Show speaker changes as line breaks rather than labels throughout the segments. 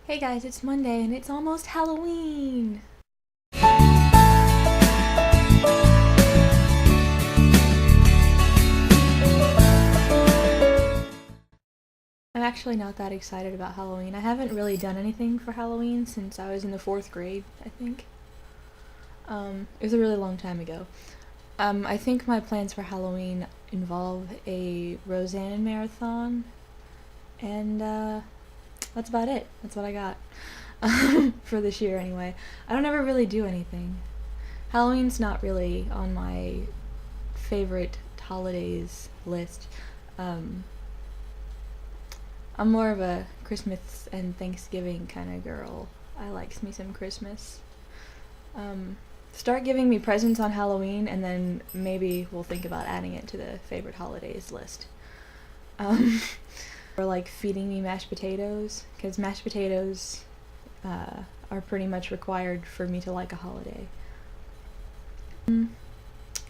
Hey guys, it's Monday and it's almost Halloween! I'm actually not that excited about Halloween. I haven't really done anything for Halloween since I was in the 4th grade, I think. It was a really long time ago. I think my plans for Halloween involve a Roseanne marathon, and that's about it. That's what I got. For this year anyway. I don't ever really do anything. Halloween's not really on my favorite holidays list. Um, I'm more of a Christmas and Thanksgiving kind of girl. I likes me some Christmas. Um, Start giving me presents on Halloween, and then maybe we'll think about adding it to the favorite holidays list. Um, or like feeding me mashed potatoes, because mashed potatoes are pretty much required for me to like a holiday.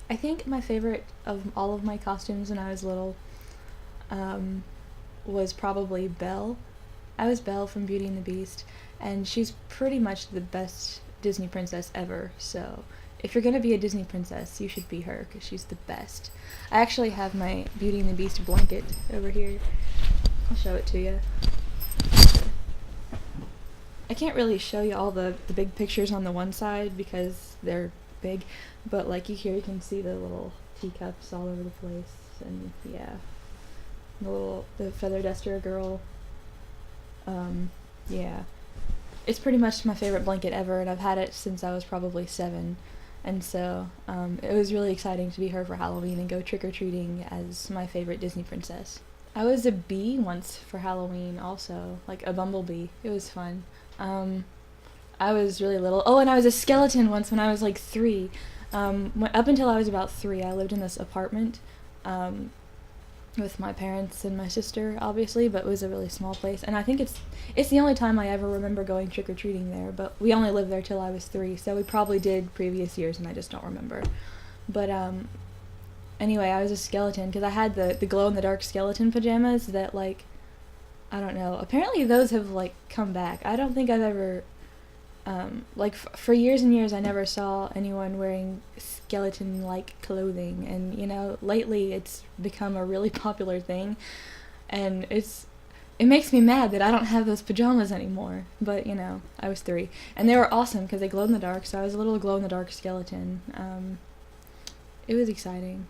I think my favorite of all of my costumes when I was little was probably Belle. I was Belle from Beauty and the Beast, and she's pretty much the best Disney princess ever, so if you're gonna be a Disney princess, you should be her, because she's the best. I actually have my Beauty and the Beast blanket over here. I'll show it to you. I can't really show you all the big pictures on the one side because they're big, but like here you can see the little teacups all over the place, and yeah, the feather duster girl. Yeah, it's pretty much my favorite blanket ever, and I've had it since I was probably 7, and so it was really exciting to be her for Halloween and go trick-or-treating as my favorite Disney princess. I was a bee once for Halloween also, like a bumblebee. It was fun. I was really little. Oh, and I was a skeleton once when I was like 3. Up until I was about 3, I lived in this apartment with my parents and my sister, obviously, but it was a really small place. And I think it's the only time I ever remember going trick-or-treating there, but we only lived there till I was 3, so we probably did previous years and I just don't remember. But anyway, I was a skeleton because I had the glow-in-the-dark skeleton pajamas that, like, I don't know. Apparently those have, like, come back. I don't think I've ever, for years and years I never saw anyone wearing skeleton-like clothing. And, you know, lately it's become a really popular thing. And it makes me mad that I don't have those pajamas anymore. But, you know, I was 3. And they were awesome because they glowed in the dark, so I was a little glow-in-the-dark skeleton. It was exciting.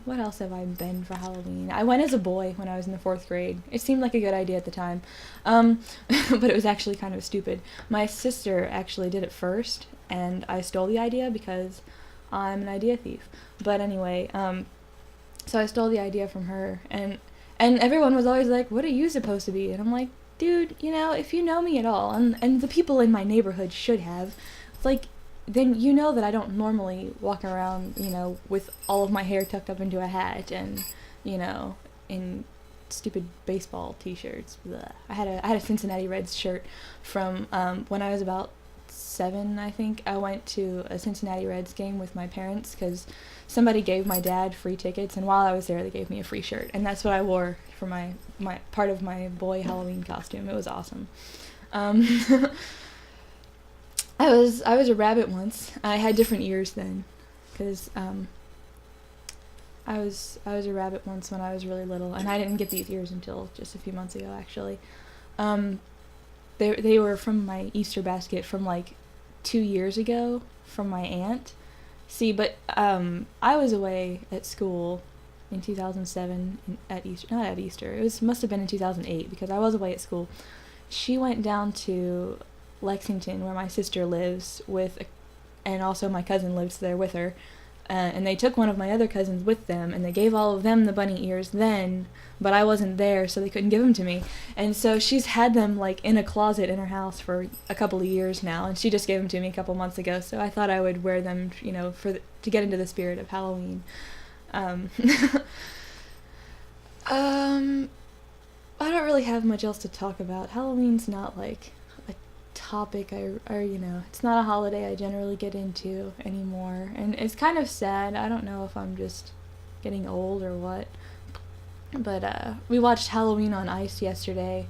What else have I been for Halloween? I went as a boy when I was in the 4th grade. It seemed like a good idea at the time. But it was actually kind of stupid. My sister actually did it first, and I stole the idea because I'm an idea thief. But anyway, so I stole the idea from her, and everyone was always like, "What are you supposed to be?" And I'm like, "Dude, you know, if you know me at all, and the people in my neighborhood should have, it's like, then you know that I don't normally walk around, you know, with all of my hair tucked up into a hat and, you know, in stupid baseball t-shirts. Blech. I had a Cincinnati Reds shirt from when I was about 7, I think. I went to a Cincinnati Reds game with my parents because somebody gave my dad free tickets, and while I was there they gave me a free shirt, and that's what I wore for my part of my boy Halloween costume. It was awesome. I was a rabbit once. I had different ears then, because I was a rabbit once when I was really little, and I didn't get these ears until just a few months ago, actually. They were from my Easter basket from like 2 years ago from my aunt. See, but I was away at school in 2007 at Easter. Not at Easter. Must have been in 2008 because I was away at school. She went down to Lexington, where my sister lives, and also my cousin lives there with her, and they took one of my other cousins with them, and they gave all of them the bunny ears then, but I wasn't there, so they couldn't give them to me, and so she's had them like in a closet in her house for a couple of years now, and she just gave them to me a couple months ago, so I thought I would wear them, you know, to get into the spirit of Halloween. I don't really have much else to talk about. Halloween's not like topic or you know, it's not a holiday I generally get into anymore, and it's kind of sad. I don't know if I'm just getting old or what, but we watched Halloween on Ice yesterday.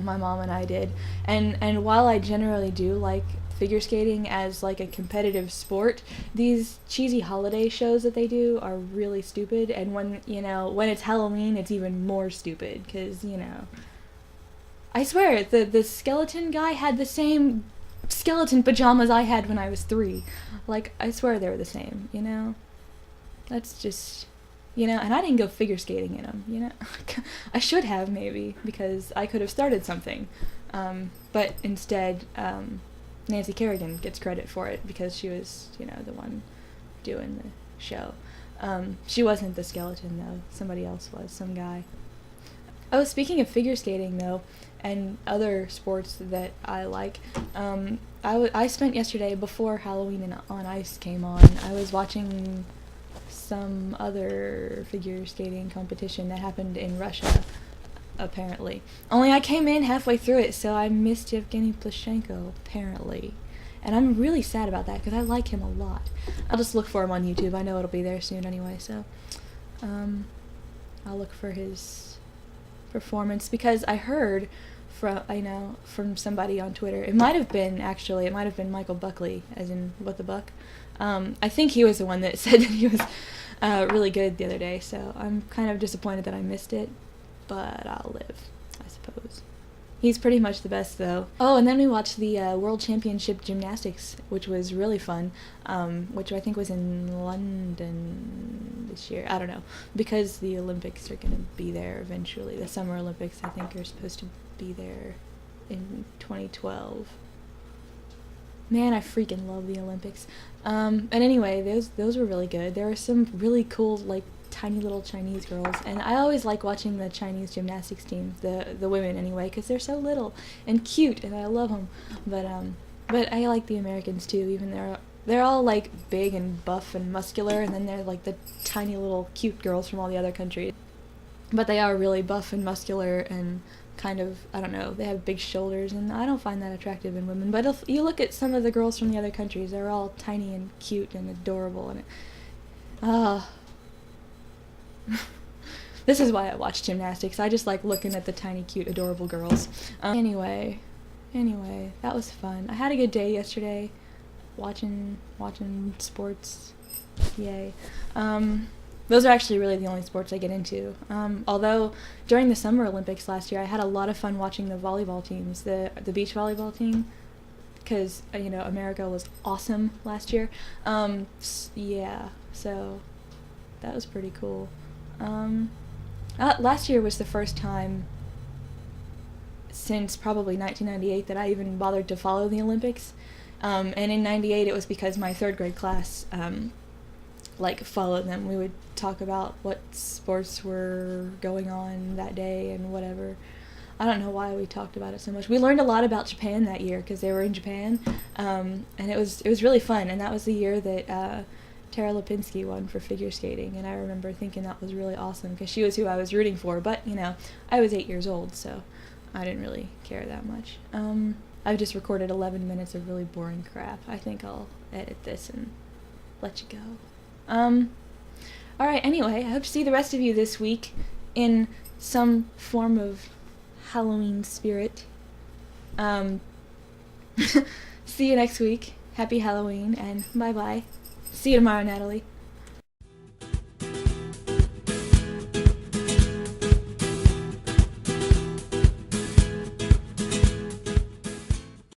my mom and I did. And while I generally do like figure skating as like a competitive sport, these cheesy holiday shows that they do are really stupid. And when it's Halloween, it's even more stupid because I swear the skeleton guy had the same skeleton pajamas I had when I was 3. Like, I swear they were the same. That's just, and I didn't go figure skating in them. I should have, maybe, because I could have started something. But instead, Nancy Kerrigan gets credit for it because she was, the one doing the show. She wasn't the skeleton, though. Somebody else was, some guy. Oh, speaking of figure skating, though, and other sports that I like, I spent yesterday, before Halloween and on Ice came on, I was watching some other figure skating competition that happened in Russia, apparently. Only I came in halfway through it, so I missed Yevgeny Plushenko, apparently. And I'm really sad about that, because I like him a lot. I'll just look for him on YouTube. I know it'll be there soon anyway, so I'll look for his performance, because I heard from somebody on Twitter, it might have been Michael Buckley, as in What the Buck. I think he was the one that said that he was really good the other day, so I'm kind of disappointed that I missed it, but I'll live, I suppose. He's pretty much the best, though. Oh, and then we watched the World Championship Gymnastics, which was really fun, which I think was in London this year. I don't know, because the Olympics are going to be there eventually. The Summer Olympics, I think, are supposed to be there in 2012. Man, I freaking love the Olympics. And anyway, those were really good. There were some really cool, like, tiny little Chinese girls, and I always like watching the Chinese gymnastics team, the women anyway, because they're so little and cute, and I love them. But I like the Americans too. Even they're all like big and buff and muscular, and then they're like the tiny little cute girls from all the other countries. But they are really buff and muscular and kind of, I don't know, they have big shoulders, and I don't find that attractive in women. But if you look at some of the girls from the other countries, they're all tiny and cute and adorable, and this is why I watch gymnastics. I just like looking at the tiny, cute, adorable girls. Anyway, that was fun. I had a good day yesterday, watching sports. Yay. Those are actually really the only sports I get into. Although during the Summer Olympics last year, I had a lot of fun watching the volleyball teams, the beach volleyball team, because America was awesome last year. Yeah, so that was pretty cool. Last year was the first time since probably 1998 that I even bothered to follow the Olympics. And in 98 it was because my 3rd grade class followed them. We would talk about what sports were going on that day and whatever. I don't know why we talked about it so much. We learned a lot about Japan that year because they were in Japan, and it was really fun. And that was the year that Tara Lipinski won for figure skating, and I remember thinking that was really awesome because she was who I was rooting for, but I was 8 years old, so I didn't really care that much. I've just recorded 11 minutes of really boring crap. I think I'll edit this and let you go. Alright, anyway, I hope to see the rest of you this week in some form of Halloween spirit. See you next week. Happy Halloween, and bye-bye. See you tomorrow, Natalie.